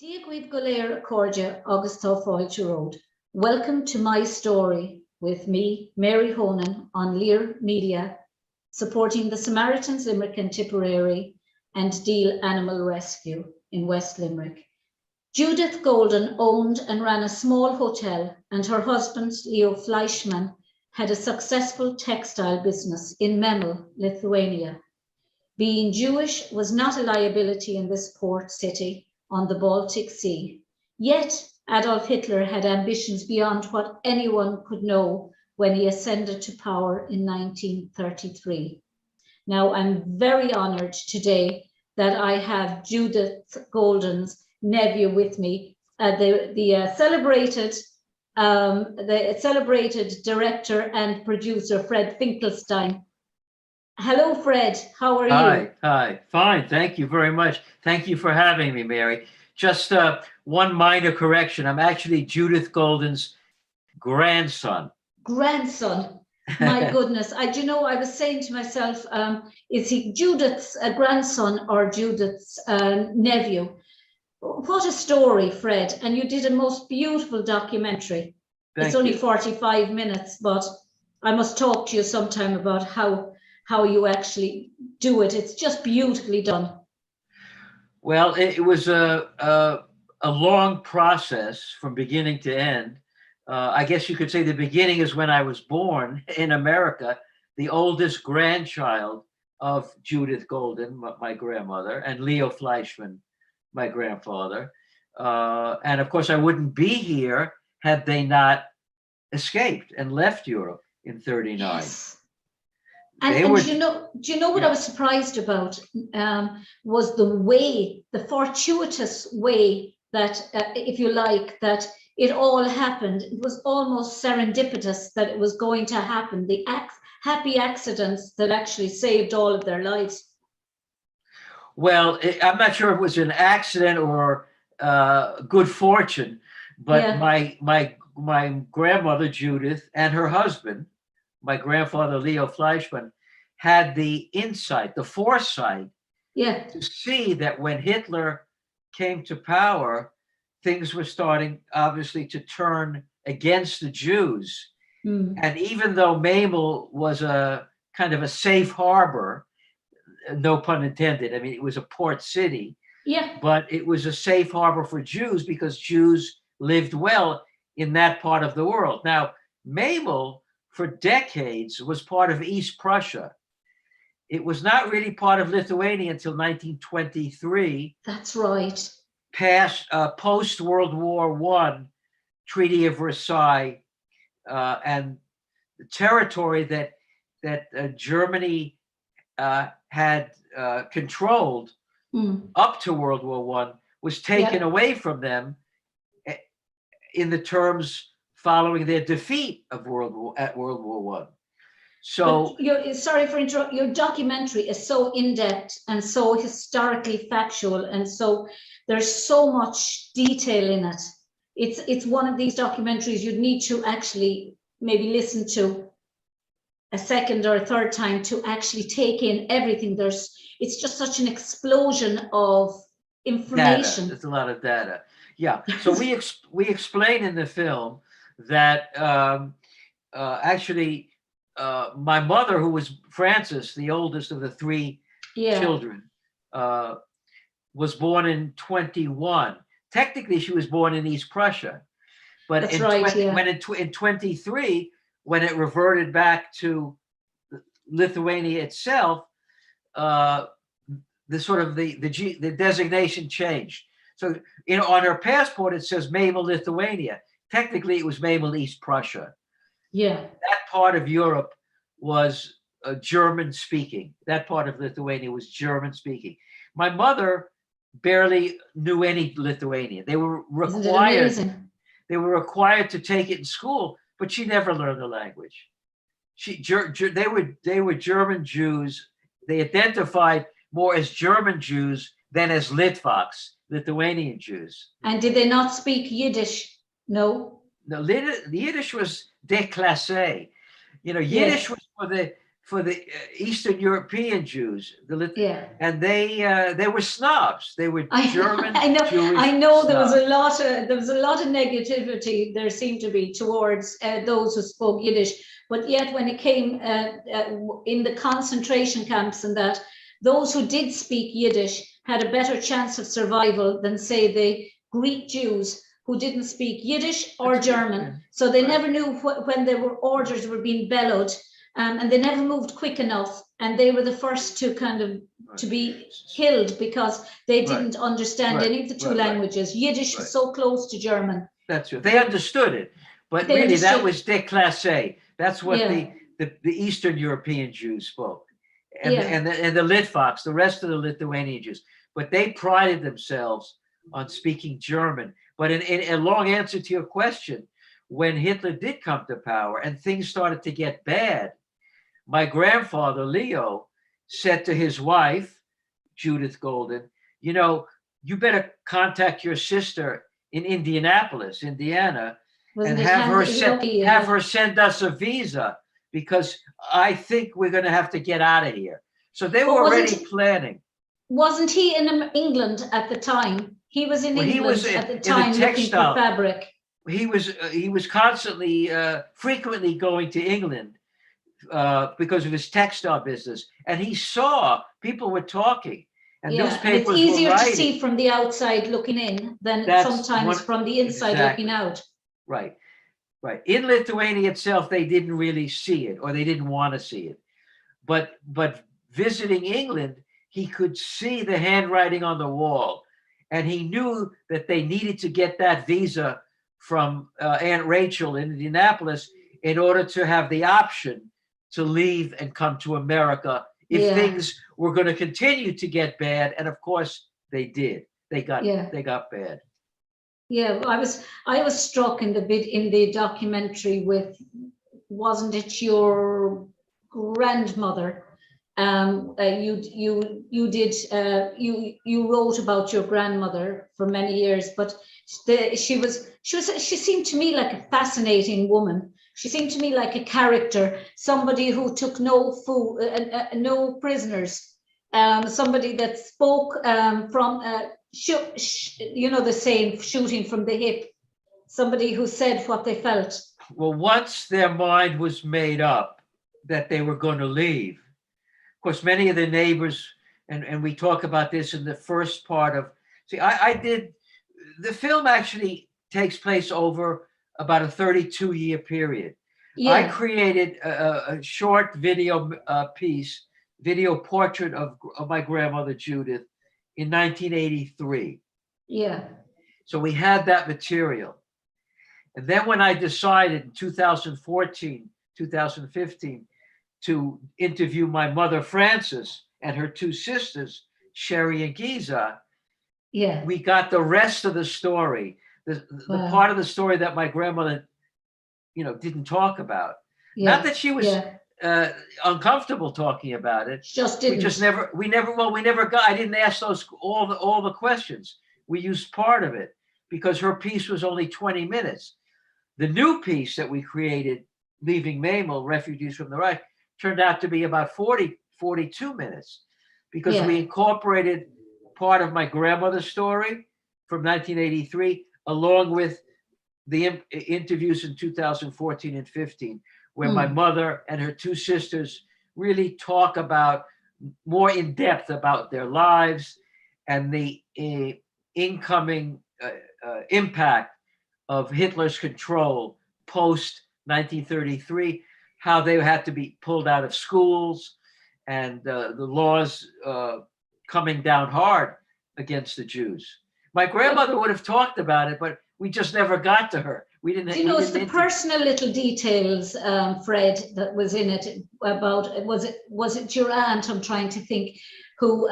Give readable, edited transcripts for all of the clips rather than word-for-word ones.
Diagwyd Goléir Cordia August Fáilte Road. Welcome to my story with me, Mary Honan, on Lear Media, supporting the Samaritans Limerick and Tipperary and Deal Animal Rescue in West Limerick. Judith Golden owned and ran a small hotel, and her husband, Leo Fleischmann, had a successful textile business in Memel, Lithuania. Being Jewish was not a liability in this port city on the Baltic Sea. Yet Adolf Hitler had ambitions beyond what anyone could know when he ascended to power in 1933. Now, I'm very honoured today that I have Judith Golden's nephew with me, the celebrated director and producer, Fred Finkelstein. Hello, Fred. How are you? Hi. Fine. Thank you very much. Thank you for having me, Mary. Just one minor correction. I'm actually Judith Golden's grandson. Grandson. My goodness. I was saying to myself, is he Judith's grandson or Judith's nephew? What a story, Fred. And you did a most beautiful documentary. It's only 45 minutes, but I must talk to you sometime about how you actually do it. It's just beautifully done. Well, it was a long process from beginning to end. I guess you could say the beginning is when I was born in America, the oldest grandchild of Judith Golden, my grandmother, and Leo Fleischmann, my grandfather. And of course, I wouldn't be here had they not escaped and left Europe in 39. Yes. And do you know what I was surprised about was the fortuitous way that, if you like, that it all happened. It was almost serendipitous that it was going to happen. The happy accidents that actually saved all of their lives. Well, I'm not sure if it was an accident or good fortune, but my grandmother Judith and her husband, my grandfather Leo Fleischmann, had the insight, the foresight, to see that when Hitler came to power, things were starting obviously to turn against the Jews. And even though Memel was a kind of a safe harbor, no pun intended, I mean, it was a port city, but it was a safe harbor for Jews because Jews lived well in that part of the world. Now, Memel, for decades, was part of East Prussia. It was not really part of Lithuania until 1923. That's right. Past post-World War I Treaty of Versailles, and the territory that Germany had controlled up to World War I was taken away from them in the terms following their defeat of World War I. So, sorry for interrupting. Your documentary is so in-depth and so historically factual, and so there's so much detail in it. It's one of these documentaries you'd need to actually maybe listen to a second or a third time to actually take in everything. It's just such an explosion of information. There's a lot of data. Yeah. So we explain in the film that actually my mother, who was Frances, the oldest of the three children, was born in 21. Technically, she was born in East Prussia, but in 23, when it reverted back to Lithuania itself, the designation changed. So, on her passport it says Memel, Lithuania. Technically, it was Memel, East Prussia. Yeah. That part of Europe was German speaking. That part of Lithuania was German speaking. My mother barely knew any Lithuanian. They were required to take it in school, but she never learned the language. They were German Jews. They identified more as German Jews than as Litvaks, Lithuanian Jews. And did they not speak Yiddish? No. No, the Yiddish was déclassé. Yiddish was for for the Eastern European Jews, Yeah. and they were snobs. They were German Jewish. I know snobs. there was a lot of negativity. There seemed to be towards those who spoke Yiddish, but yet when it came in the concentration camps and that, those who did speak Yiddish had a better chance of survival than, say, the Greek Jews who didn't speak Yiddish or German. So they never knew when their orders were being bellowed, and they never moved quick enough. And they were the first to kind of to be killed because they didn't understand any of the two languages. Yiddish was so close to German. That's right. They understood it, but really that was déclassé. That's what the Eastern European Jews spoke, and the Litvaks, the rest of the Lithuanian Jews. But they prided themselves on speaking German. But in a long answer to your question, when Hitler did come to power and things started to get bad, my grandfather, Leo, said to his wife, Judith Golden, you better contact your sister in Indianapolis, Indiana, and have her send us a visa, because I think we're going to have to get out of here. So they were already planning. Wasn't he in England at the time? He was in England at the time looking for fabric. He was constantly, frequently going to England because of his textile business, and he saw people were talking, and newspapers it's easier were to see from the outside looking in than sometimes from the inside looking out. Right. In Lithuania itself, they didn't really see it, or they didn't want to see it. But visiting England, he could see the handwriting on the wall, and he knew that they needed to get that visa from Aunt Rachel in Indianapolis in order to have the option to leave and come to America if things were going to continue to get bad. And of course they did. They got bad. Yeah, I was struck in the documentary with, wasn't it your grandmother? You wrote about your grandmother for many years, but she seemed to me like a fascinating woman. She seemed to me like a character, somebody who took no food, no prisoners, somebody that spoke from, the saying, shooting from the hip, somebody who said what they felt. Well, once their mind was made up that they were going to leave, of course, many of the neighbors, and we talk about this in the first part of, the film actually takes place over about a 32-year period. I created a short video video portrait of my grandmother Judith in 1983. Yeah. So we had that material. And then when I decided in 2014, 2015, to interview my mother Frances and her two sisters, Sherry and Giza, we got the rest of the story, the part of the story that my grandmother, didn't talk about. Not that she was uncomfortable talking about it. Just didn't. We never got. I didn't ask all the questions. We used part of it because her piece was only 20 minutes. The new piece that we created, Leaving Mamel, Refugees from the Reich, turned out to be about 42 minutes because we incorporated part of my grandmother's story from 1983 along with the interviews in 2014 and 15, where my mother and her two sisters really talk about more in depth about their lives and the incoming impact of Hitler's control post 1933, how they had to be pulled out of schools and the laws coming down hard against the Jews. My grandmother would have talked about it, but we just never got to her. We didn't. It's the personal little details, Fred, that was in it about. Was it your aunt? I'm trying to think, who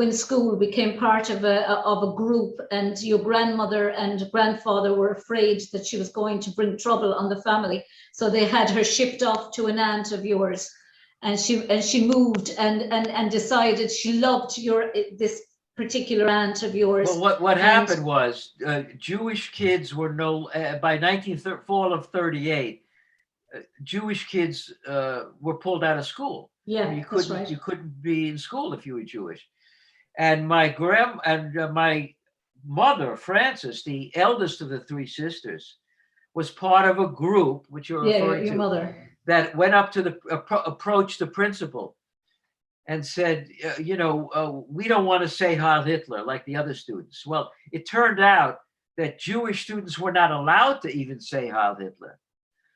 in school became part of a group, and your grandmother and grandfather were afraid that she was going to bring trouble on the family, so they had her shipped off to an aunt of yours, and she moved and decided she loved this particular aunt of yours. Well, what happened was Jewish kids were by fall of 38, Jewish kids were pulled out of school. Yeah, I mean, that's right. you couldn't be in school if you were Jewish. And my mother, Frances, the eldest of the three sisters, was part of a group, which you're Yeah, referring your to, mother. that went up to approached the principal and said, we don't want to say Heil Hitler like the other students. Well, it turned out that Jewish students were not allowed to even say Heil Hitler.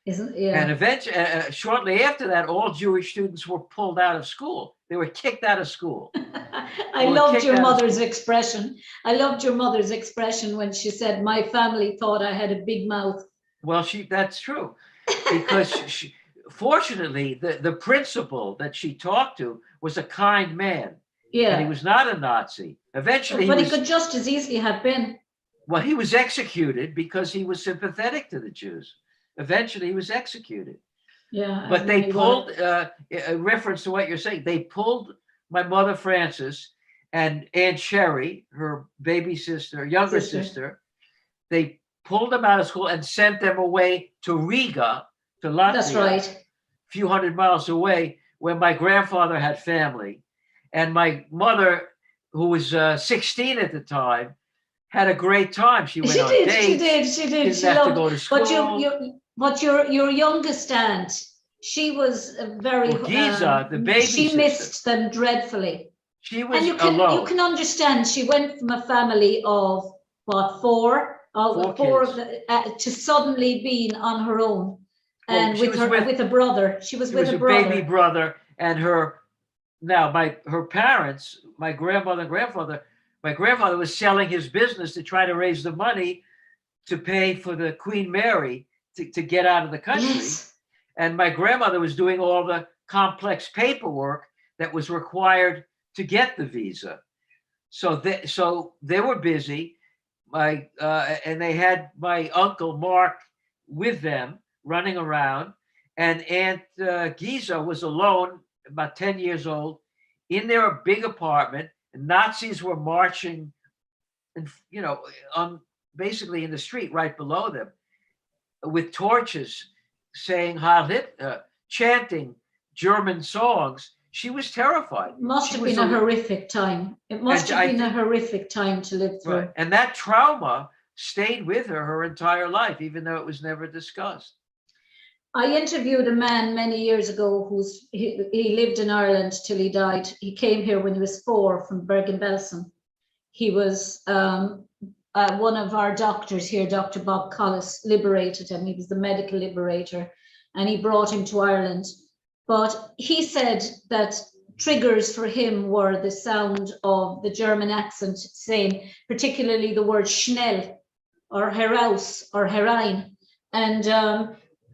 And eventually, shortly after that, all Jewish students were pulled out of school. They were kicked out of school. I loved your mother's expression. I loved your mother's expression when she said, "My family thought I had a big mouth." Well, that's true, because fortunately, the principal that she talked to was a kind man. Yeah, and he was not a Nazi. Eventually, but he could just as easily have been. Well, he was executed because he was sympathetic to the Jews. Eventually, he was executed. Yeah, but they pulled, a reference to what you're saying, they pulled my mother, Frances, and Aunt Sherry, her baby sister, younger sister. They pulled them out of school and sent them away to Riga, to Latvia. That's right. A few hundred miles away, where my grandfather had family. And my mother, who was 16 at the time, had a great time. She went on dates. She did. She loved to go to school. But your youngest aunt, she was very. Giza, the baby she sister, missed them dreadfully. She was alone. You can understand. She went from a family of what, four to suddenly being on her own, and with a brother. She was with a brother. Baby brother, and her parents, my grandmother and grandfather. My grandfather was selling his business to try to raise the money to pay for the Queen Mary to get out of the country. Yes. And my grandmother was doing all the complex paperwork that was required to get the visa. So they were busy. And they had my uncle Mark with them running around. And Aunt Giza was alone, about 10 years old, in their big apartment. And Nazis were marching, and on basically in the street right below them, with torches, saying Heil Hitler, chanting German songs. She was terrified. Must have been a horrific time. It must have been a horrific time to live through. Right. And that trauma stayed with her entire life, even though it was never discussed. I interviewed a man many years ago he lived in Ireland till he died. He came here when he was 4 from Bergen-Belsen. He was one of our doctors here, Dr. Bob Collis, liberated him. He was the medical liberator, and he brought him to Ireland. But he said that triggers for him were the sound of the German accent saying, particularly the word schnell or heraus or herein, and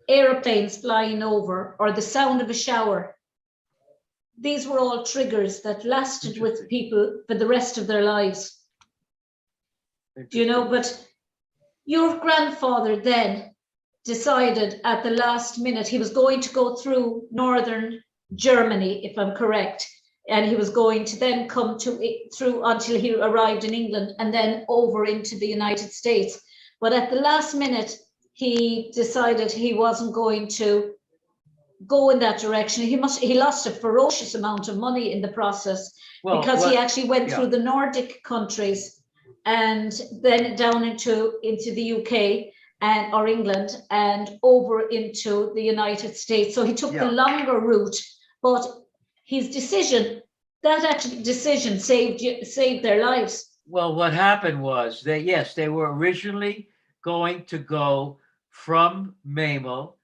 airplanes flying over, or the sound of a shower. These were all triggers that lasted with people for the rest of their lives. But your grandfather then decided at the last minute he was going to go through northern Germany, if I'm correct, and he was going to then come through until he arrived in England and then over into the United States. But at the last minute, he decided he wasn't going to go in that direction. He lost a ferocious amount of money in the process because he actually went through the Nordic countries and then down into the UK or England and over into the United States. So he took the longer route, but his decision saved their lives. Well, what happened was they were originally going to go from Memel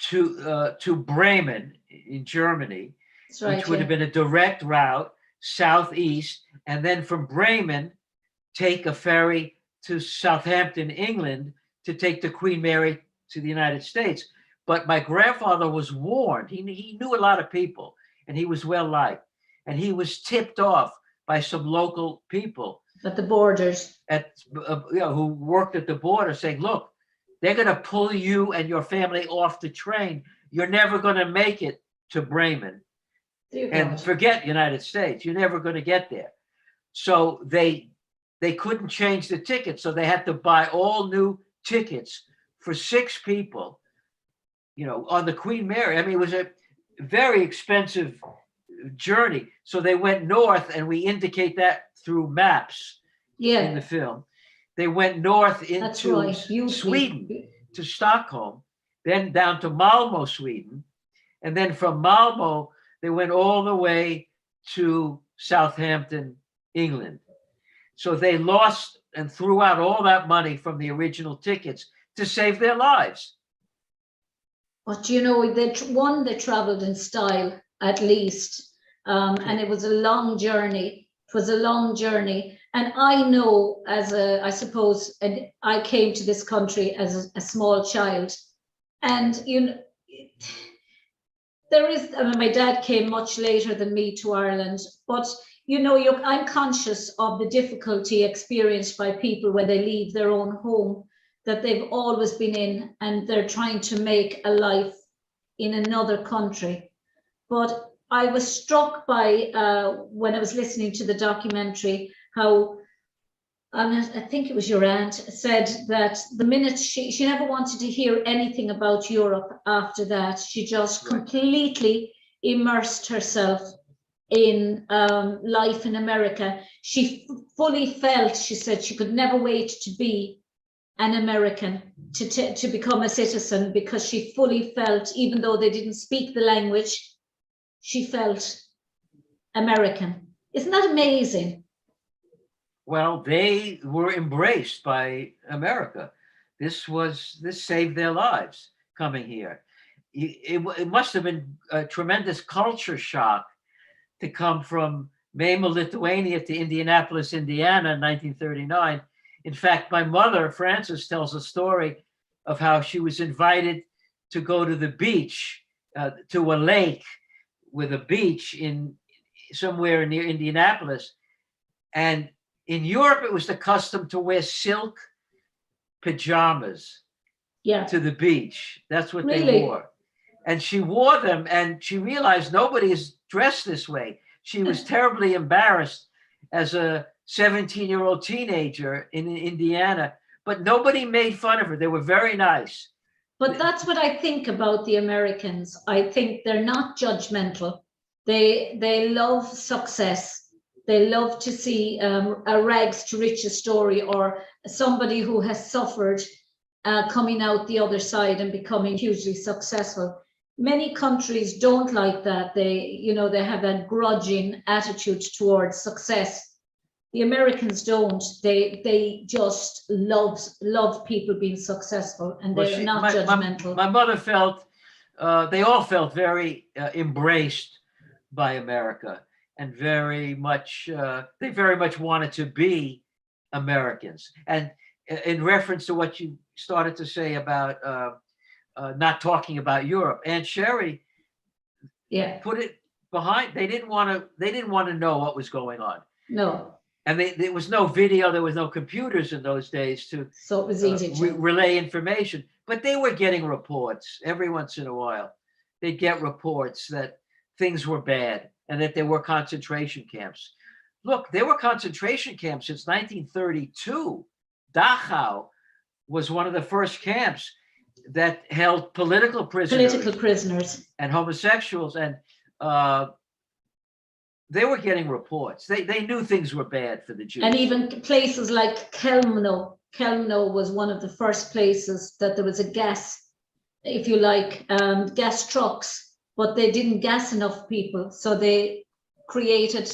to Bremen in Germany, which would have been a direct route southeast, and then from Bremen take a ferry to Southampton, England, to take the Queen Mary to the United States. But my grandfather was warned. He knew a lot of people, and he was well liked, and he was tipped off by some local people at the borders, who worked at the border, saying, "Look, they're going to pull you and your family off the train. You're never going to make it to Bremen, and forget United States. You're never going to get there." So they couldn't change the ticket, so they had to buy all new tickets for 6 people, on the Queen Mary. I mean, it was a very expensive journey. So they went north, and we indicate that through maps in the film. They went north into Sweden, to Stockholm, then down to Malmo, Sweden. And then from Malmo, they went all the way to Southampton, England. So they lost and threw out all that money from the original tickets to save their lives. But they traveled in style, at least. And it was a long journey. It was a long journey. And I know, I suppose, and I came to this country as a small child. And, my dad came much later than me to Ireland, but I'm conscious of the difficulty experienced by people when they leave their own home that they've always been in, and they're trying to make a life in another country. But I was struck by, when I was listening to the documentary, how, I think it was your aunt, said that the minute she never wanted to hear anything about Europe after that. She just completely immersed herself in life in America. She fully felt, she said, she could never wait to be an American, to become a citizen, because she fully felt, even though they didn't speak the language, she felt American. Isn't that amazing? Well, they were embraced by America. This saved their lives coming here. It must have been a tremendous culture shock to come from Mema, Lithuania to Indianapolis, Indiana in 1939. In fact, my mother, Frances, tells a story of how she was invited to go to the beach, to a lake with a beach in somewhere near Indianapolis. And in Europe, it was the custom to wear silk pajamas to the beach. That's what they wore. And she wore them, and she realized nobody is dressed this way. She was terribly embarrassed as a 17-year-old teenager in Indiana, but nobody made fun of her. They were very nice. But that's what I think about the Americans. I think they're not judgmental. They love success. They love to see a rags to riches story, or somebody who has suffered coming out the other side and becoming hugely successful. Many countries don't like that. They have a grudging attitude towards success. The Americans don't. They just love people being successful, and they're not judgmental. My mother felt, they all felt very embraced by America, and very much wanted to be Americans. And in reference to what you started to say about not talking about Europe, Aunt Sherry put it behind. They didn't want to know what was going on. No. And there was no video, there was no computers in those days so it was easy to relay information. But they were getting reports every once in a while. They'd get reports that things were bad and that there were concentration camps. Look, there were concentration camps since 1932. Dachau was one of the first camps that held political prisoners and homosexuals, and they were getting reports. They knew things were bad for the Jews. And even places like Kelmno. Kelmno was one of the first places that there was a gas, if you like, gas trucks, but they didn't gas enough people. So they created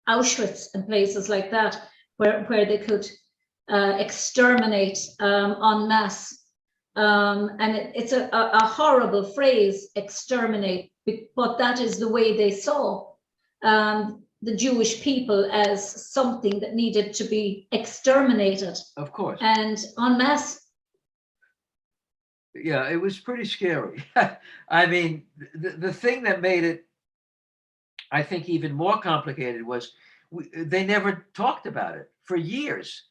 Auschwitz and places like that where they could exterminate en masse. And it's a horrible phrase, exterminate, but that is the way they saw the Jewish people as something that needed to be exterminated. Of course. And en masse. Yeah, it was pretty scary. I mean, the thing that made it, I think, even more complicated was they never talked about it for years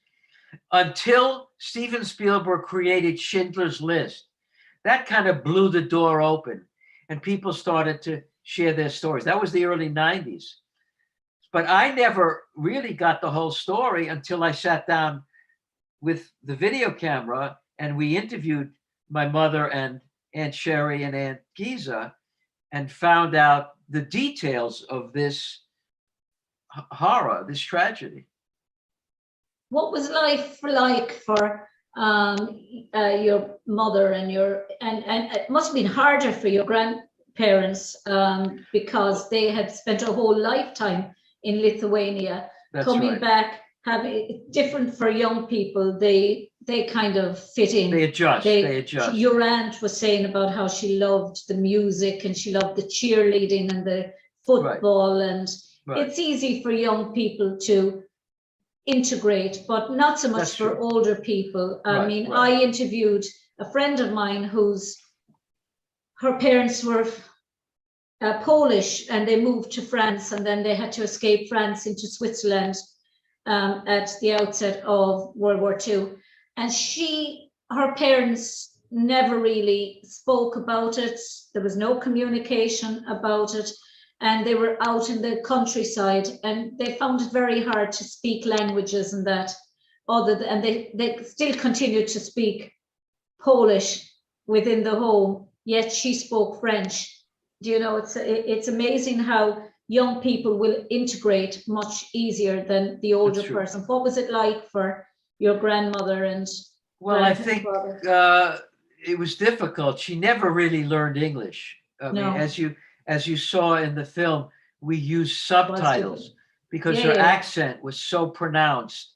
until Steven Spielberg created Schindler's List. That kind of blew the door open, and people started to share their stories. That was the early 90s. But I never really got the whole story until I sat down with the video camera and we interviewed my mother and Aunt Sherry and Aunt Giza and found out the details of this horror, this tragedy. What was life like for your mother and and it must have been harder for your grandparents because they had spent a whole lifetime in Lithuania. That's coming right. back, having different for young people. They kind of fit in. They adjust. Your aunt was saying about how she loved the music and she loved the cheerleading and the football, and it's easy for young people to integrate, but not so much for older people. I mean, I interviewed a friend of mine her parents were Polish, and they moved to France, and then they had to escape France into Switzerland at the outset of World War II. And her parents never really spoke about it. There was no communication about it. And they were out in the countryside, and they found it very hard to speak languages and that. And they still continued to speak Polish within the home, yet she spoke French. You know, it's amazing how young people will integrate much easier than the older person. What was it like for your grandmother and I think it was difficult. She never really learned English. I mean, as you saw in the film, we used subtitles because her accent was so pronounced,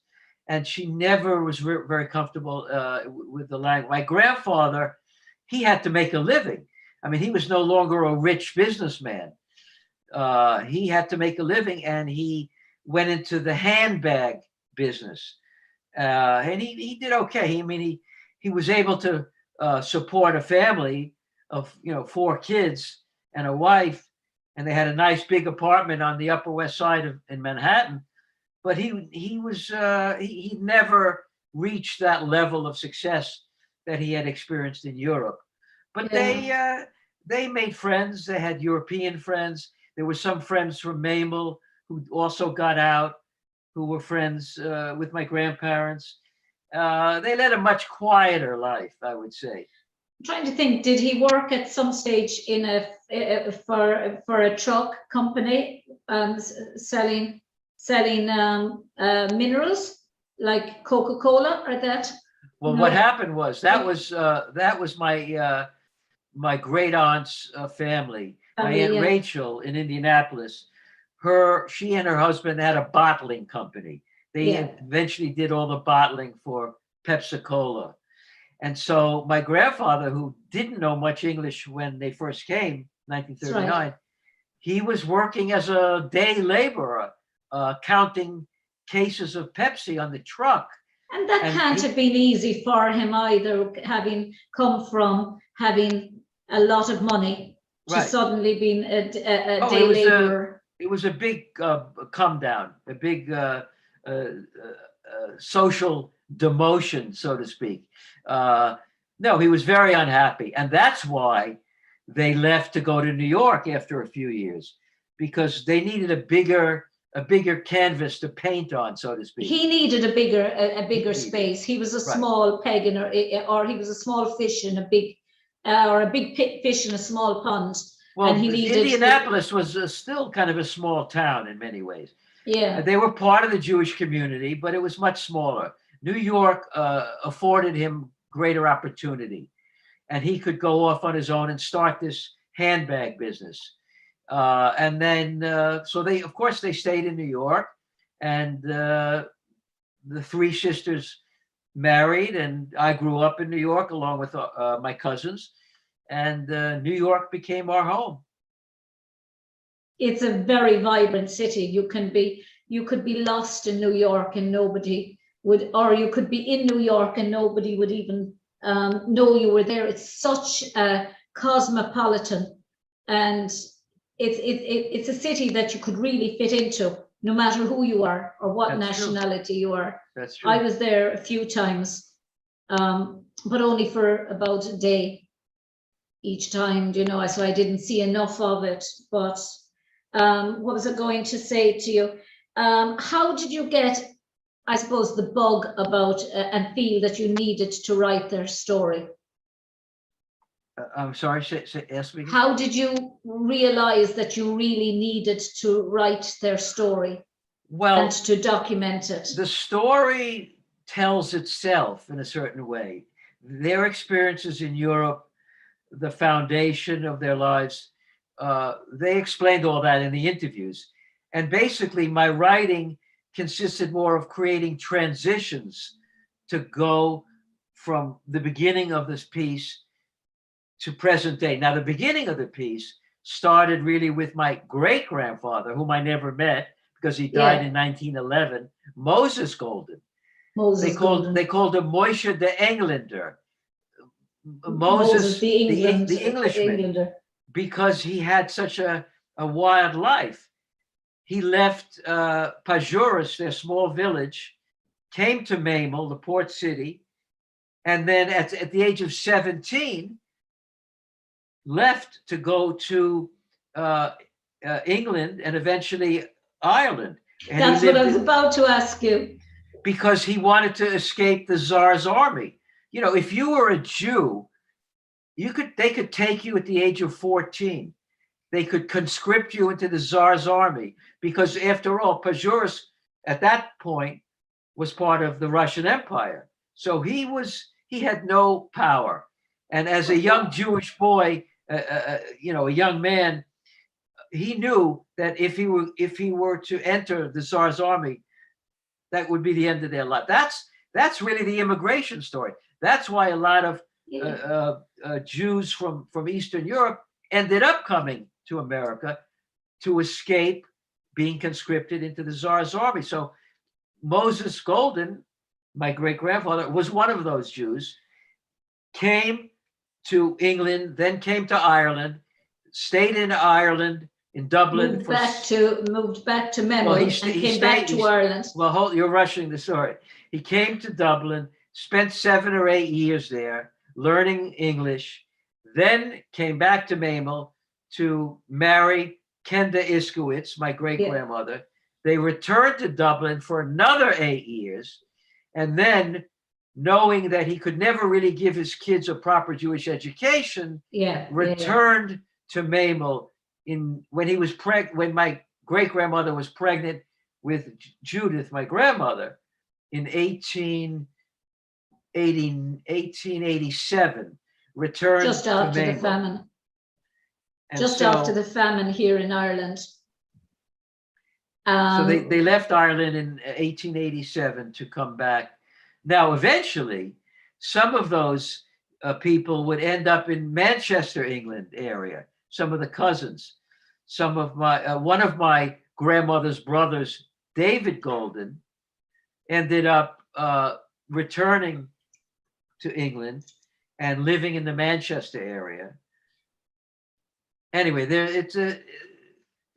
and she never was very comfortable with the language. My grandfather, he had to make a living. I mean, he was no longer a rich businessman. He had to make a living, and he went into the handbag business. And he did okay. I mean, he was able to support a family of 4 kids and a wife, and they had a nice big apartment on the Upper West Side in Manhattan. But he never reached that level of success that he had experienced in Europe. But they made friends. They had European friends. There were some friends from Mamel who also got out, who were friends with my grandparents. They led a much quieter life, I would say. I'm trying to think, did he work at some stage for a truck company selling minerals like Coca-Cola or that? Well, what happened was that was my great aunt's family. My Aunt Rachel in Indianapolis. She and her husband had a bottling company. They eventually did all the bottling for Pepsi-Cola. And so my grandfather, who didn't know much English when they first came, 1939, he was working as a day laborer, counting cases of Pepsi on the truck. And that can't have been easy for him either, having come from having a lot of money to suddenly being a day laborer. It was a big come down, a big social demotion, so to speak. No, he was very unhappy, and that's why they left to go to New York after a few years, because they needed a bigger canvas to paint on, so to speak. He needed a bigger space. He was a small peg or he was a small fish in a big fish in a small pond. Well, and Indianapolis was still kind of a small town in many ways. Yeah, they were part of the Jewish community, but it was much smaller. New York afforded him greater opportunity, and he could go off on his own and start this handbag business. And then, so they stayed in New York, and the 3 sisters married, and I grew up in New York along with my cousins, and New York became our home. It's a very vibrant city. You could be lost in New York and nobody would, or you could be in New York and nobody would even know you were there. It's such a cosmopolitan, and it's a city that you could really fit into, no matter who you are or what nationality you are. That's true. I was there a few times, but only for about a day each time, so I didn't see enough of it. But what was I going to say to you? How did you get, I suppose, the bug about and feel that you needed to write their story? I'm sorry, ask me again. How did you realize that you really needed to write their story and to document it? The story tells itself in a certain way. Their experiences in Europe, the foundation of their lives, they explained all that in the interviews. And basically, my writing consisted more of creating transitions to go from the beginning of this piece to present day. Now, the beginning of the piece started really with my great grandfather, whom I never met because he died in 1911, Moses Golden. They called him Moshe the Englander. Moses the Englishman, Englander. Because he had such a wild life. He left Pajuris, their small village, came to Memel, the port city, and then at the age of 17, left to go to England and eventually Ireland. And that's what I was about to ask you. Because he wanted to escape the Tsar's army. You know, if you were a Jew, they could take you at the age of 14. They could conscript you into the Tsar's army because, after all, Pajuris at that point was part of the Russian Empire. So he had no power. And as a young Jewish boy, a young man, he knew that if he were to enter the Tsar's army, that would be the end of their life. That's really the immigration story. That's why a lot of Jews from Eastern Europe ended up coming to America to escape being conscripted into the Tsar's army. So Moses Golden, my great-grandfather, was one of those Jews, came to England, then came to Ireland, stayed in Ireland, in Dublin. Moved back to Memel and came back to Ireland. Well, you're rushing the story. He came to Dublin, spent 7 or 8 years there, learning English, then came back to Memel to marry Kenda Iskowitz, my great-grandmother. They returned to Dublin for another 8 years, and then, knowing that he could never really give his kids a proper Jewish education, returned to Memel when my great-grandmother was pregnant with Judith, my grandmother, in 1887, returned just after to the famine. After the famine here in Ireland. So they left Ireland in 1887 to come back. Now, eventually, some of those people would end up in Manchester, England area. Some of the cousins, one of my grandmother's brothers, David Golden, ended up returning to England and living in the Manchester area. Anyway,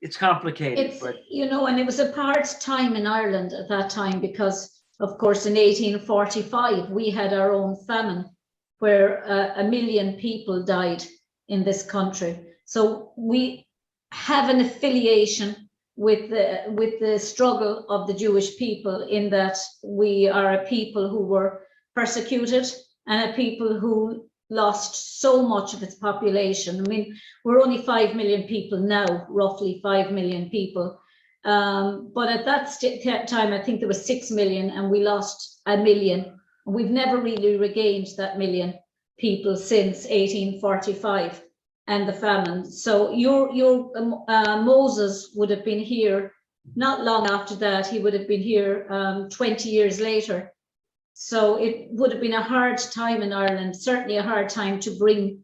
it's complicated. And it was a hard time in Ireland at that time because, of course, in 1845, we had our own famine where 1 million people died in this country. So we have an affiliation with the struggle of the Jewish people in that we are a people who were persecuted and a people who lost so much of its population. I mean, we're only 5 million people now, roughly 5 million people. But at that time, I think there was 6 million and we lost 1 million. We've never really regained that million people since 1845 and the famine. So your Moses would have been here not long after that. He would have been here 20 years later. So it would have been a hard time in Ireland, certainly a hard time to bring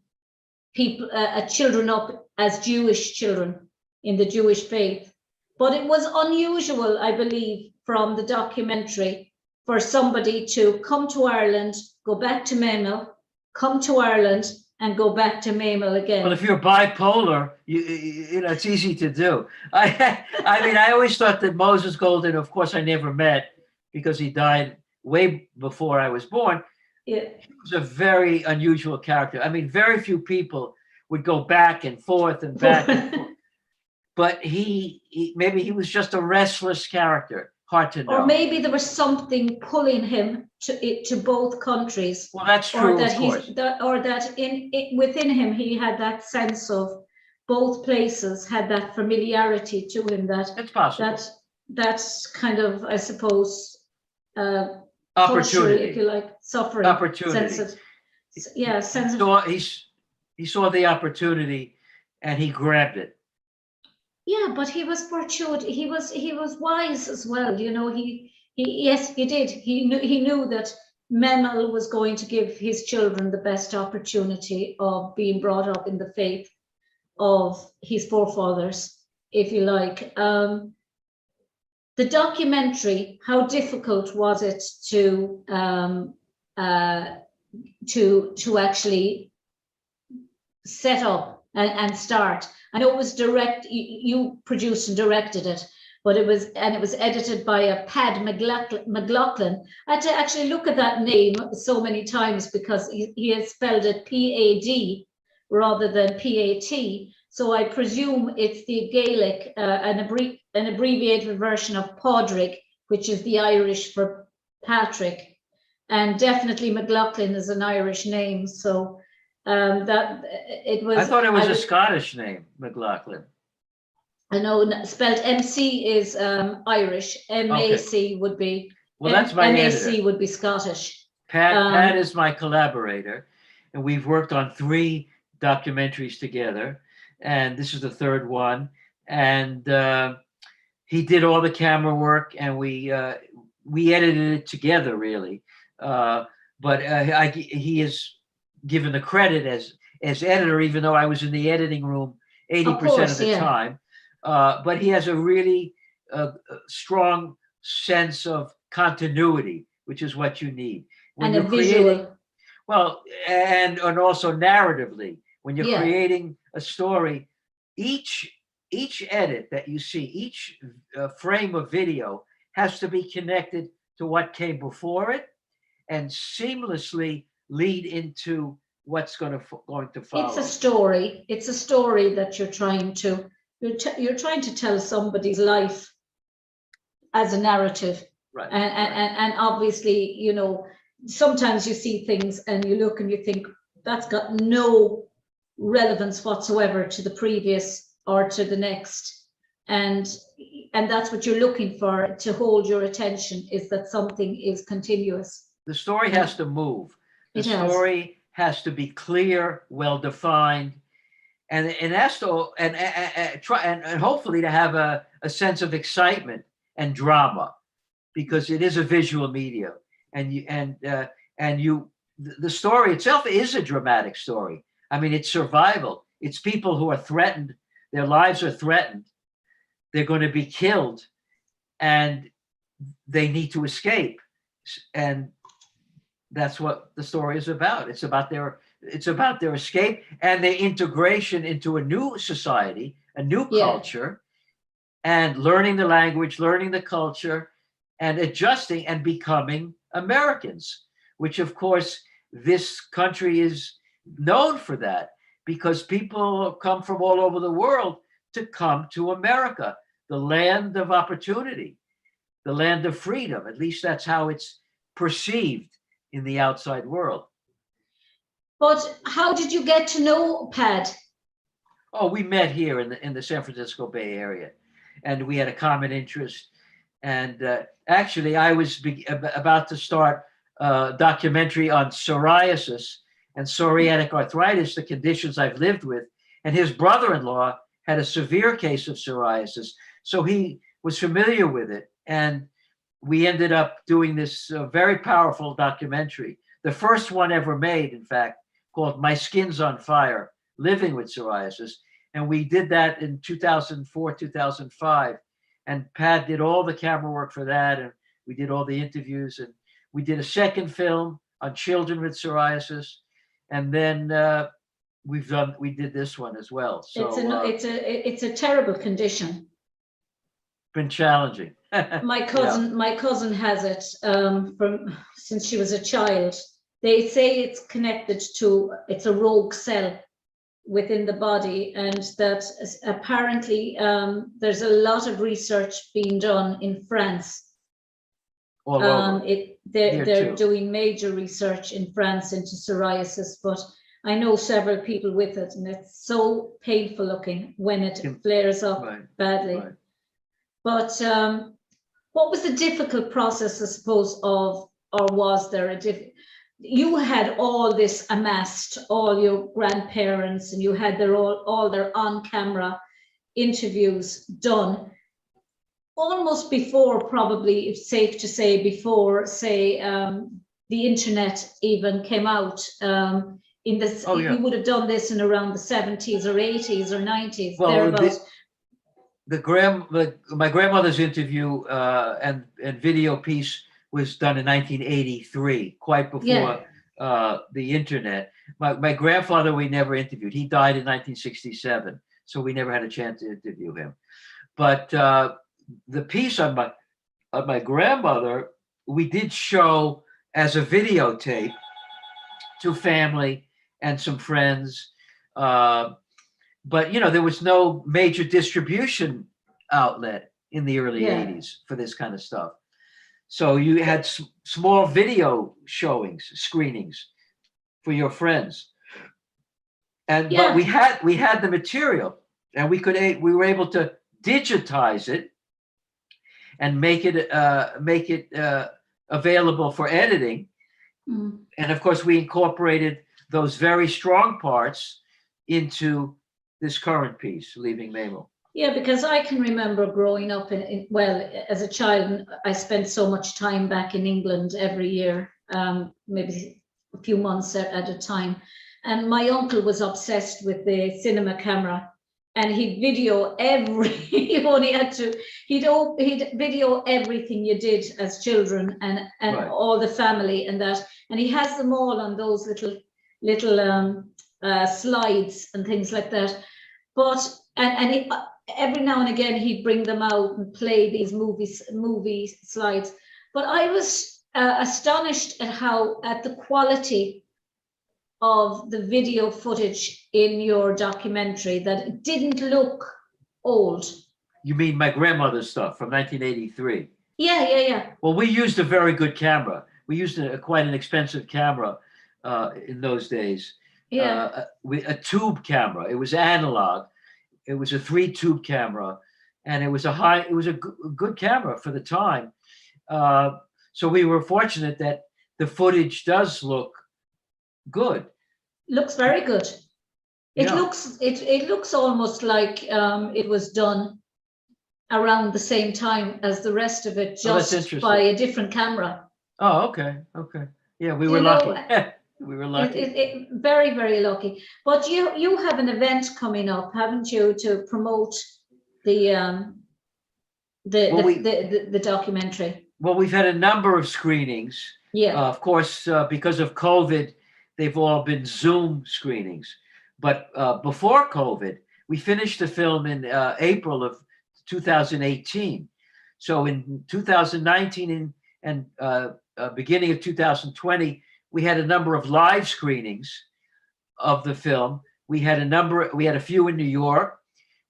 people, children up as Jewish children in the Jewish faith. But it was unusual, I believe, from the documentary for somebody to come to Ireland, go back to Memel, come to Ireland and go back to Memel again. Well, if you're bipolar, you know, it's easy to do. I mean, I always thought that Moses Golden, of course, I never met because he died way before I was born. Yeah. He was a very unusual character. I mean, very few people would go back and forth and back and forth. But maybe he was just a restless character, Hard to know. Or maybe there was something pulling him to both countries. Well, that's true, of course. Or that within him he had that sense of both places, had that familiarity to him, that it's possible. That's kind of, I suppose, opportunity, if you like, suffering. Opportunity. He saw the opportunity, and he grabbed it. Yeah, but he was fortunate. He was wise as well. You know, yes, he did. He knew that Memel was going to give his children the best opportunity of being brought up in the faith of his forefathers, if you like. The documentary, how difficult was it to actually set up and start? I know it was you produced and directed it, but it was edited by a Pad McLaughlin. I had to actually look at that name so many times because he has spelled it P-A-D rather than P-A-T. So I presume it's the Gaelic, an abbreviated version of Padraig, which is the Irish for Patrick. And definitely McLaughlin is an Irish name. So that it was. I thought it was a Scottish name, McLaughlin. I know, spelled MC is Irish. M-A-C would be. Well, that's my M-A-C editor. would be Scottish. Pat is my collaborator, and we've worked on 3 documentaries together, and this is the 3rd one. And he did all the camera work, and we edited it together, really. But he is given the credit as editor, even though I was in the editing room 80% of the time. But he has a really strong sense of continuity, which is what you need when you're creating. Well, and also narratively, when you're creating a story, each edit that you see, each frame of video has to be connected to what came before it and seamlessly lead into what's going to follow. It's a story. It's a story that you're trying to tell somebody's life as a narrative. Right. And obviously, you know, sometimes you see things and you look and you think that's got no relevance whatsoever to the previous or to the next. And that's what you're looking for to hold your attention, is that something is continuous. The story has to move. The story has to be clear, well defined, and it has to try and hopefully to have a sense of excitement and drama, because it is a visual medium, and the story itself is a dramatic story. I mean, it's survival. It's people who are threatened. Their lives are threatened. They're going to be killed, and they need to escape. And that's what the story is about. It's about their escape and their integration into a new society, a new culture, and learning the language, learning the culture, and adjusting and becoming Americans, which of course this country is known for that, because people come from all over the world to come to America, the land of opportunity, the land of freedom. At least that's how it's perceived in the outside world. But how did you get to know Pad? Oh, we met here in the San Francisco Bay Area, and we had a common interest. And actually, I was about to start a documentary on psoriasis and psoriatic arthritis, the conditions I've lived with. And his brother-in-law had a severe case of psoriasis, so he was familiar with it. And we ended up doing this very powerful documentary, the first one ever made, in fact, called My Skin's on Fire, Living with Psoriasis. And we did that in 2004, 2005. And Pat did all the camera work for that. And we did all the interviews. And we did a second film on children with psoriasis. And then we did this one as well. So it's a terrible condition. Been challenging. My cousin has it since she was a child. They say it's connected to, it's a rogue cell within the body, and that apparently there's a lot of research being done in France all over. They're doing major research in France into psoriasis, but I know several people with it, and it's so painful looking when it flares up badly. Right. But what was the difficult process, I suppose, or was there you had all this amassed, all your grandparents, and you had all their on-camera interviews done almost before, probably it's safe to say, before, say, the internet even came out. In this, you would have done this in around the 70s or 80s or 90s, thereabouts. My grandmother's interview and video piece was done in 1983, quite before the internet. My grandfather, we never interviewed. He died in 1967, so we never had a chance to interview him. But the piece on my grandmother, we did show as a videotape to family and some friends. But, there was no major distribution outlet in the early 80s for this kind of stuff. So you had small video screenings for your friends. But we had the material, and we were able to digitize it and make it available for editing. Mm. And of course, we incorporated those very strong parts into this current piece, Leaving Mabel. Yeah, because I can remember growing up as a child, I spent so much time back in England every year, maybe a few months at a time. And my uncle was obsessed with the cinema camera, and he'd video he'd video everything you did as children and all the family and that. And he has them all on those little slides and things like that. But every now and again he'd bring them out and play these movie slides. But I was astonished at the quality of the video footage in your documentary, that it didn't look old. You mean my grandmother's stuff from 1983? Yeah. Well, we used a very good camera. We used quite an expensive camera in those days. Yeah. A tube camera. It was analog. It was a 3-tube camera, and it was a good camera for the time. So we were fortunate that the footage does look good. Looks very good. It looks almost like it was done around the same time as the rest of it, just by a different camera. Oh, okay. Yeah, we were lucky. We were lucky. Very, very lucky. But you have an event coming up, haven't you, to promote the documentary? Well, we've had a number of screenings. Yeah. Of course, because of COVID, they've all been Zoom screenings. But before COVID, we finished the film in April of 2018. So in 2019 and beginning of 2020, we had a number of live screenings of the film. We had a few in New York.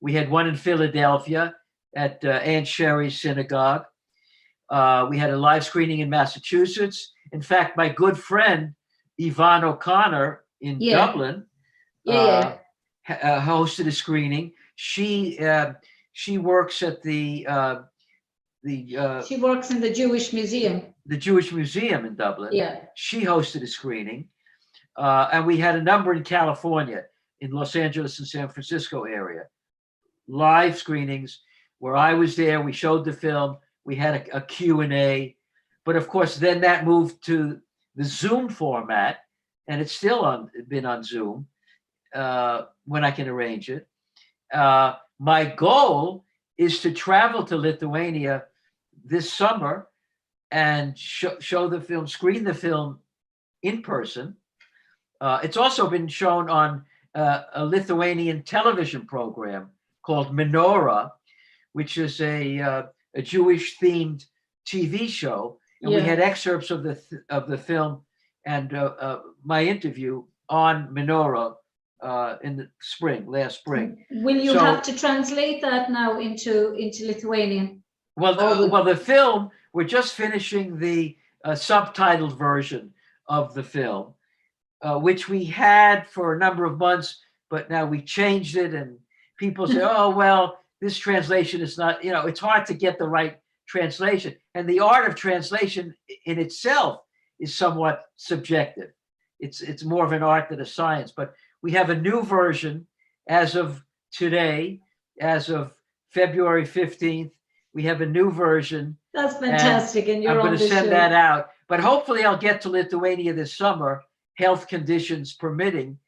We had one in Philadelphia at Aunt Sherry's Synagogue. We had a live screening in Massachusetts. In fact, my good friend, Yvonne O'Connor in Dublin, hosted a screening. She works at she works in the Jewish Museum. The Jewish Museum in Dublin. Yeah. She hosted a screening. And we had a number in California, in Los Angeles and San Francisco area. Live screenings where I was there. We showed the film. We had a Q&A. But of course, then that moved to the Zoom format, and it's still been on Zoom when I can arrange it. My goal is to travel to Lithuania this summer and show the film, screen the film in person. It's also been shown on a Lithuanian television program called Menorah, which is a Jewish-themed TV show. And we had excerpts of the film and my interview on Menorah in the last spring. Will you have to translate that now into Lithuanian? Well, the film we're just finishing the subtitled version of the film, which we had for a number of months, but now we changed it, and people say, "Oh, well, this translation is not." It's hard to get the right translation, and the art of translation in itself is somewhat subjective. It's more of an art than a science. But we have a new version as of today, as of February 15th. We have a new version. That's fantastic. And you're I'm on going to the send show. that out. But hopefully I'll get to Lithuania this summer, health conditions permitting,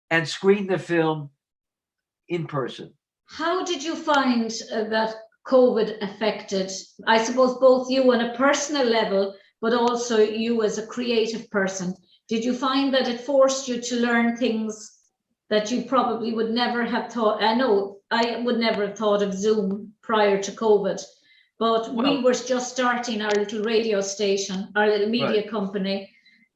and screen the film in person. How did you find that COVID affected, I suppose, both you on a personal level, but also you as a creative person? Did you find that it forced you to learn things that you probably would never have thought? I know I would never have thought of Zoom prior to COVID, but we were just starting our little radio station, our little media company,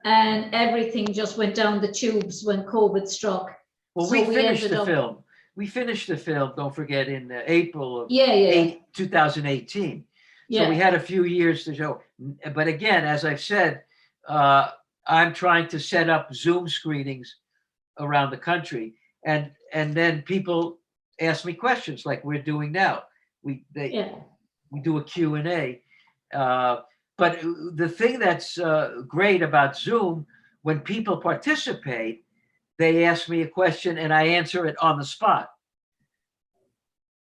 and everything just went down the tubes when COVID struck. Well, So we finished the film. We finished the film, don't forget, in April of 2018. So we had a few years to show. But again, as I've said, I'm trying to set up Zoom screenings around the country. And then people ask me questions like we're doing now. We do a Q&A. But the thing that's great about Zoom, when people participate, they ask me a question and I answer it on the spot.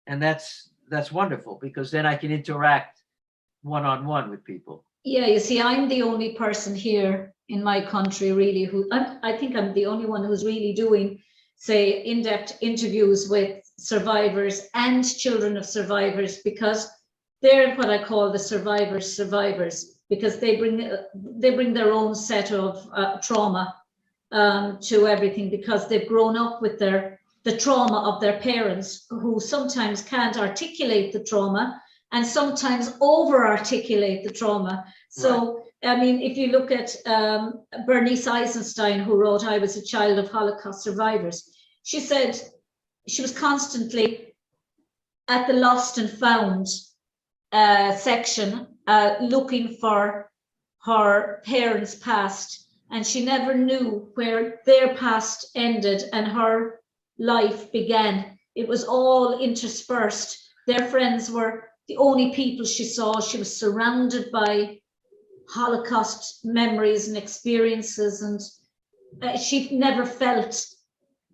And that's wonderful, because then I can interact one-on-one with people. Yeah, you see, I'm the only person here in my country really who, I think I'm the only one who's really doing, say, in-depth interviews with survivors and children of survivors, because they're what I call the survivors, because they bring their own set of trauma to everything, because they've grown up with the trauma of their parents, who sometimes can't articulate the trauma and sometimes over articulate the trauma. So, I mean, if you look at Bernice Eisenstein, who wrote I Was a Child of Holocaust Survivors, she said she was constantly at the lost and found section looking for her parents' past, and she never knew where their past ended and her life began. It was all interspersed. Their friends were the only people she saw. She was surrounded by Holocaust memories and experiences, and she never felt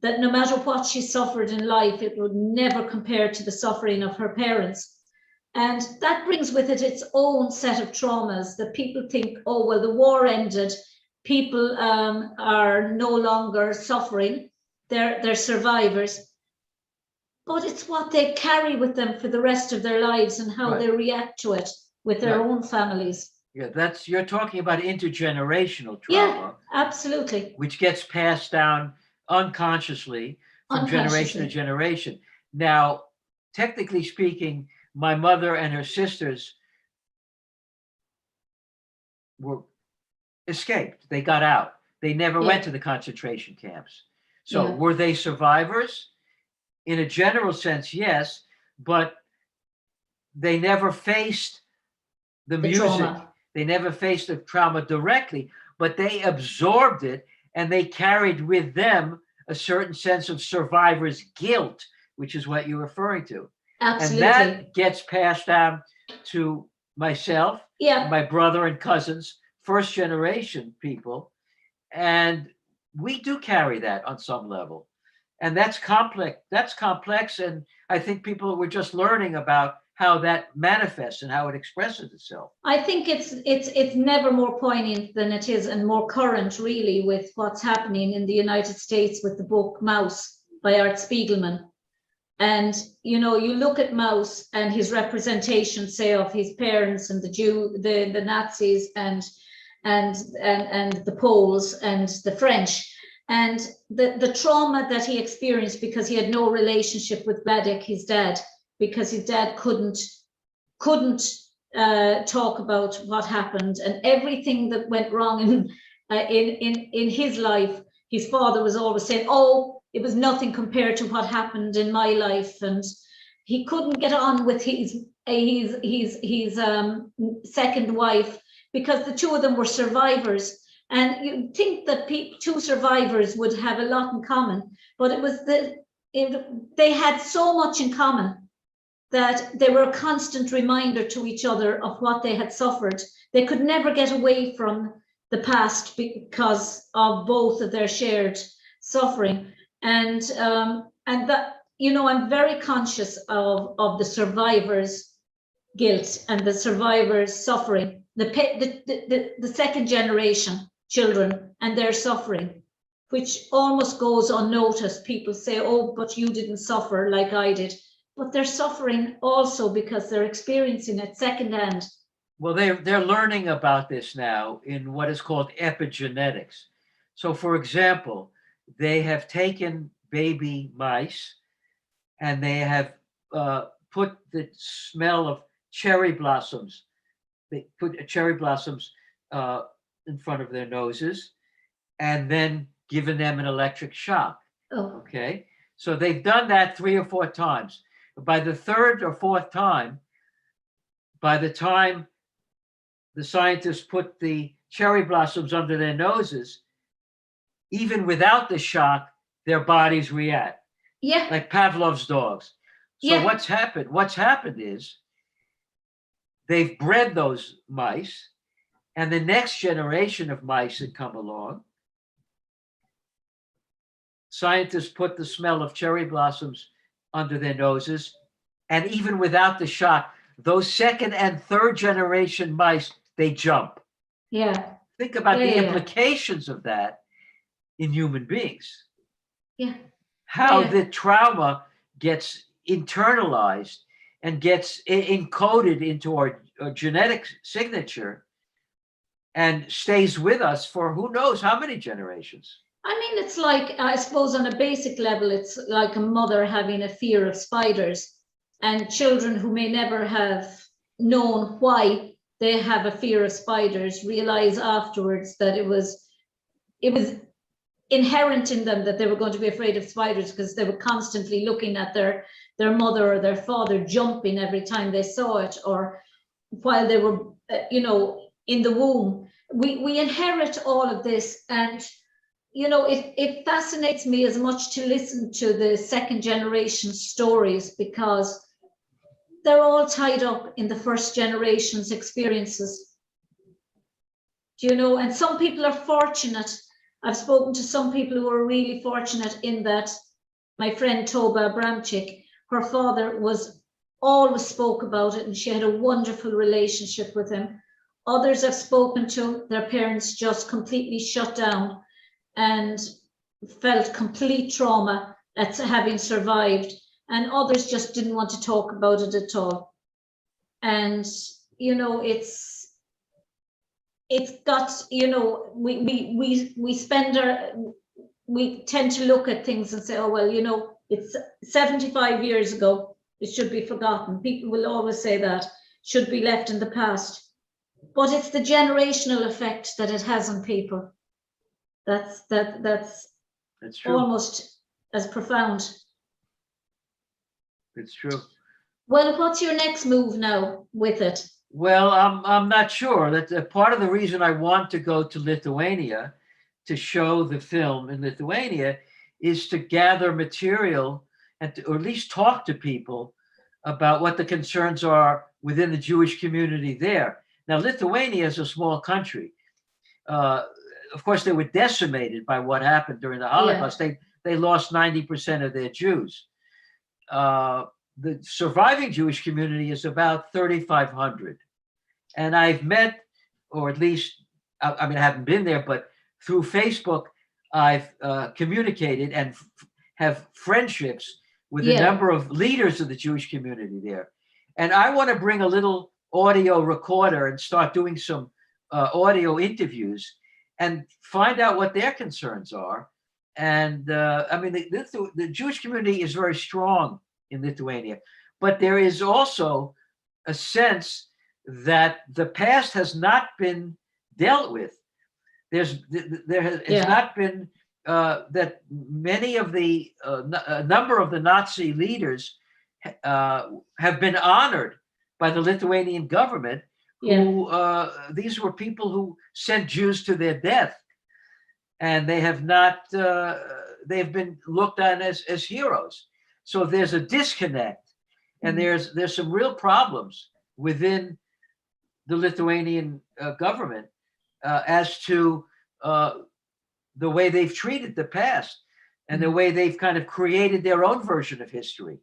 that no matter what she suffered in life, it would never compare to the suffering of her parents. And that brings with it its own set of traumas that people think, oh, well, the war ended. People are no longer suffering. They're survivors. But it's what they carry with them for the rest of their lives and how they react to it with their own families. Yeah, you're talking about intergenerational trauma. Yeah, absolutely. Which gets passed down unconsciously from generation to generation. Now, technically speaking, my mother and her sisters were escaped. They got out. They never went to the concentration camps. So were they survivors? In a general sense, yes, but they never faced the music. Trauma. They never faced the trauma directly, but they absorbed it, and they carried with them a certain sense of survivor's guilt, which is what you're referring to. Absolutely. And that gets passed down to myself, my brother and cousins, first generation people. And we do carry that on some level. And that's complex. And I think people were just learning about how that manifests and how it expresses itself. I think it's never more poignant than it is, and more current really, with what's happening in the United States with the book Maus by Art Spiegelman. And you look at Maus and his representation, say, of his parents and the Nazis and the Poles and the French, and the trauma that he experienced because he had no relationship with Vladek, his dad, because his dad couldn't talk about what happened, and everything that went wrong in his life. His father was always saying, "Oh, it was nothing compared to what happened in my life," and he couldn't get on with his second wife because the two of them were survivors. And you'd think that two survivors would have a lot in common, but it was they had so much in common that they were a constant reminder to each other of what they had suffered. They could never get away from the past because of both of their shared suffering. And that, I'm very conscious of the survivors' guilt and the survivors' suffering, the second generation children and their suffering, which almost goes unnoticed. People say, oh, but you didn't suffer like I did. But they're suffering also because they're experiencing it secondhand. Well, they're learning about this now in what is called epigenetics. So, for example, they have taken baby mice and they have put the smell of cherry blossoms. They put cherry blossoms in front of their noses and then given them an electric shock. Oh. Okay. So they've done that 3 or 4 times. By the third or fourth time, by the time the scientists put the cherry blossoms under their noses, even without the shock, their bodies react. Yeah. Like Pavlov's dogs. So what's happened? What's happened is they've bred those mice, and the next generation of mice that come along, scientists put the smell of cherry blossoms under their noses, and even without the shock, those second and third generation mice, they jump. Yeah. Think about the implications of that in human beings. Yeah. How the trauma gets internalized and gets encoded into our genetic signature and stays with us for who knows how many generations. I mean, it's like, I suppose on a basic level, it's like a mother having a fear of spiders, and children who may never have known why they have a fear of spiders realize afterwards that it was inherent in them that they were going to be afraid of spiders because they were constantly looking at their mother or their father jumping every time they saw it, or while they were, in the womb. We inherit all of this, and it fascinates me as much to listen to the second generation stories because they're all tied up in the first generation's experiences. And some people are fortunate. I've spoken to some people who are really fortunate in that. My friend Toba Abramczyk, her father always spoke about it, and she had a wonderful relationship with him. Others I've spoken to, their parents just completely shut down and felt complete trauma at having survived, and others just didn't want to talk about it at all. And it's got, we tend to look at things and say, oh well, it's 75 years ago, it should be forgotten. People will always say that should be left in the past, but it's the generational effect that it has on people that's true. Almost as profound. It's true. Well, what's your next move now with it? Well, I'm not sure. That part of the reason I want to go to Lithuania to show the film in Lithuania is to gather material and or at least talk to people about what the concerns are within the Jewish community there. Now, Lithuania is a small country. Of course, they were decimated by what happened during the Holocaust. Yeah. They lost 90% of their Jews. The surviving Jewish community is about 3,500. And I've met, or at least, I haven't been there, but through Facebook, I've communicated and have friendships with a number of leaders of the Jewish community there. And I want to bring a little audio recorder and start doing some audio interviews and find out what their concerns are. And the Jewish community is very strong in Lithuania, but there is also a sense that the past has not been dealt with. There has not been that many of the a number of the Nazi leaders have been honored by the Lithuanian government. Who these were people who sent Jews to their death, and they have not. They've been looked on as heroes. So there's a disconnect, and there's some real problems within the Lithuanian government as to the way they've treated the past and the way they've kind of created their own version of history.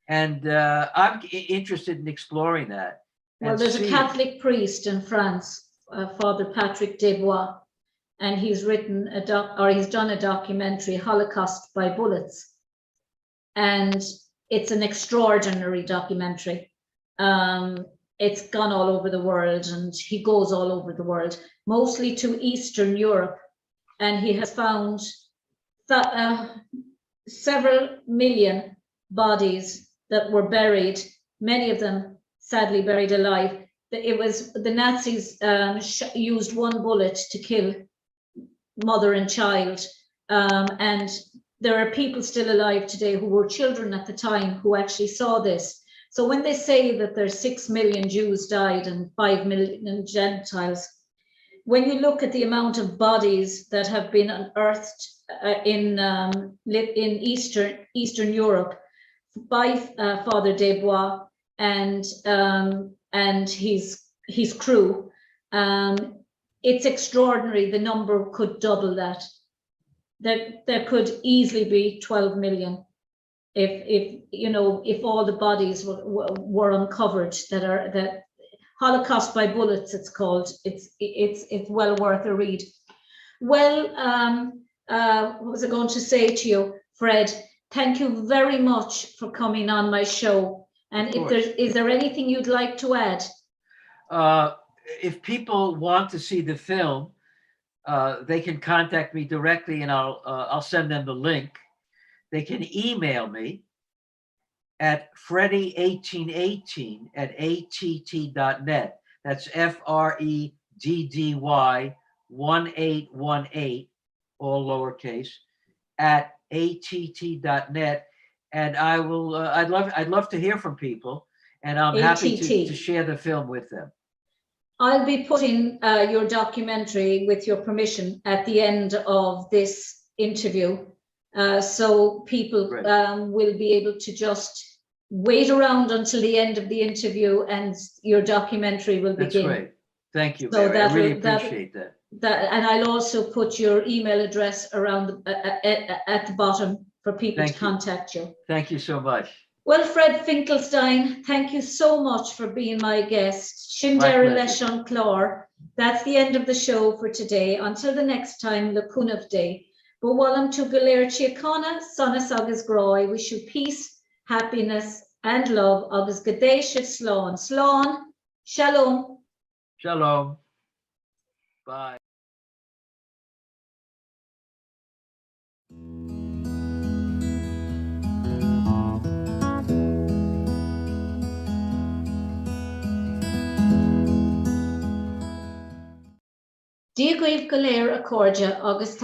And I'm interested in exploring that. Well, there's a Catholic priest in France, Father Patrick Desbois, and he's written he's done a documentary, Holocaust by Bullets, and it's an extraordinary documentary. It's gone all over the world, and he goes all over the world, mostly to Eastern Europe, and he has found that several million bodies that were buried, many of them sadly buried alive. It was the Nazis used one bullet to kill mother and child, and there are people still alive today who were children at the time who actually saw this. So when they say that there's 6 million Jews died and 5 million Gentiles, when you look at the amount of bodies that have been unearthed in Eastern Europe by Father Desbois and his crew, it's extraordinary. The number could double that. There could easily be 12 million if all the bodies were uncovered. That Holocaust by Bullets, it's called. It's well worth a read. Well, what was I going to say to you, Fred? Thank you very much for coming on my show. And is there anything you'd like to add? If people want to see the film, they can contact me directly, and I'll send them the link. They can email me at freddy1818@att.net. That's FREDDY 1818, all lowercase, at att.net. And I will. I'd love to hear from people, and I'm happy to share the film with them. I'll be putting your documentary, with your permission, at the end of this interview, so people will be able to just wait around until the end of the interview, and your documentary will begin. That's great. Thank you, Mary. I really appreciate that. And I'll also put your email address around at the bottom for people to contact you. Thank you so much. Well, Fred Finkelstein, thank you so much for being my guest. Shindera Leshon Clor. That's the end of the show for today. Until the next time, Lacunav Day. But Walam to Galer Chiacana, Sonas Agus Grow. I wish you peace, happiness, and love. Agus Gadesh Sloan. Sloan. Shalom. Shalom. Bye. Díagh Galer Accordia, August